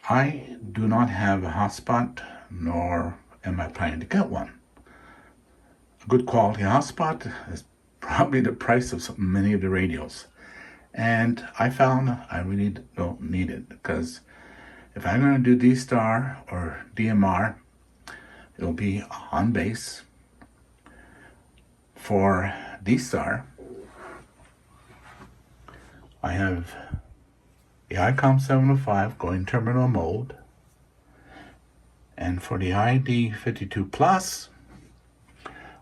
I do not have a hotspot, nor am I planning to get one. A good quality hotspot is probably the price of many of the radios. And I found I really don't need it, because if I'm going to do DSTAR or DMR, it'll be on base. For DSTAR, I have the ICOM 705 going terminal mode, and for the ID52 Plus,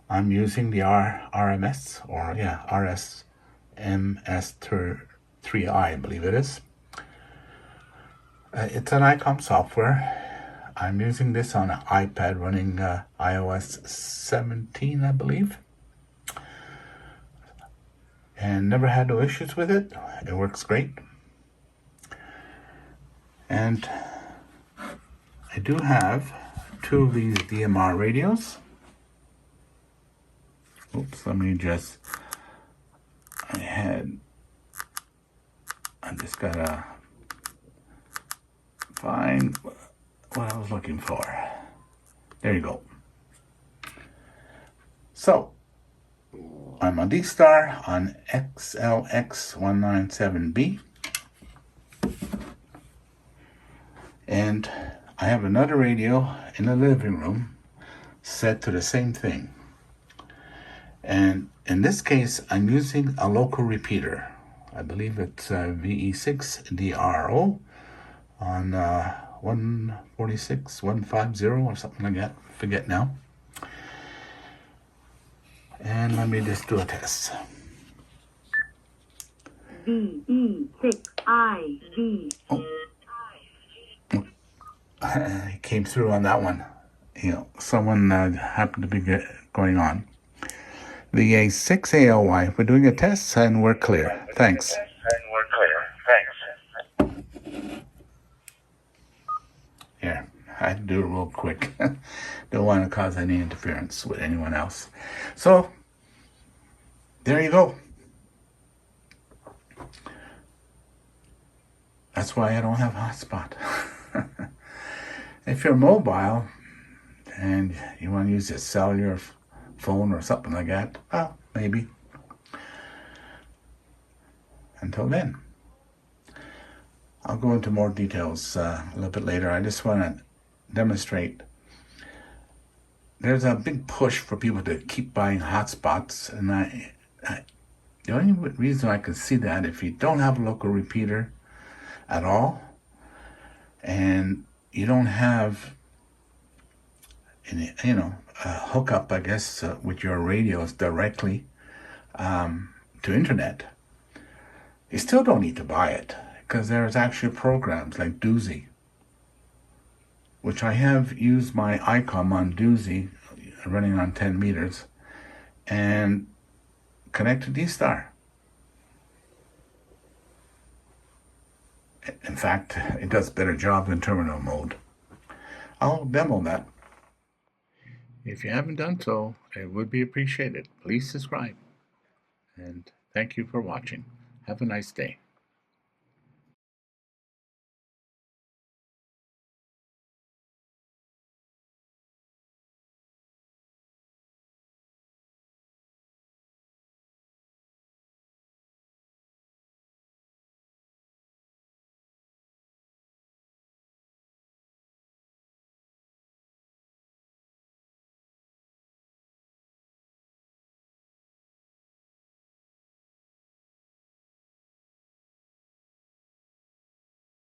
I'm using the RMS, or RSMS3I, I believe it is. It's an ICOM software. I'm using this on an iPad running iOS 17, I believe. And never had no issues with it. It works great. And I do have two of these DMR radios. Oops, let me just, I just gotta find what I was looking for. There you go. So, I'm on DSTAR on XLX197B. And I have another radio in the living room set to the same thing. And in this case, I'm using a local repeater. I believe it's VE6DRO on 146, 150 or something like that. Forget now. And let me just do a test. VE6IV. Oh. It came through on that one. You know, someone happened to be going on. VA6ALY. We're doing a test and we're clear. Thanks. Here, I had to do it real quick. Don't want to cause any interference with anyone else. So, there you go. That's why I don't have hotspot. If you're mobile and you want to use a cellular phone or something like that, well, maybe. Until then, I'll go into more details a little bit later. I just want to demonstrate. There's a big push for people to keep buying hotspots, and the only reason I can see that, if you don't have a local repeater at all, and you don't have a hookup, I guess, with your radios directly to internet, you still don't need to buy it, because there's actually programs like Doozy, which I have used my ICOM on Doozy, running on 10 meters, and connect to DSTAR. In fact, it does a better job than terminal mode. I'll demo that. If you haven't done so, it would be appreciated. Please subscribe. And thank you for watching. Have a nice day.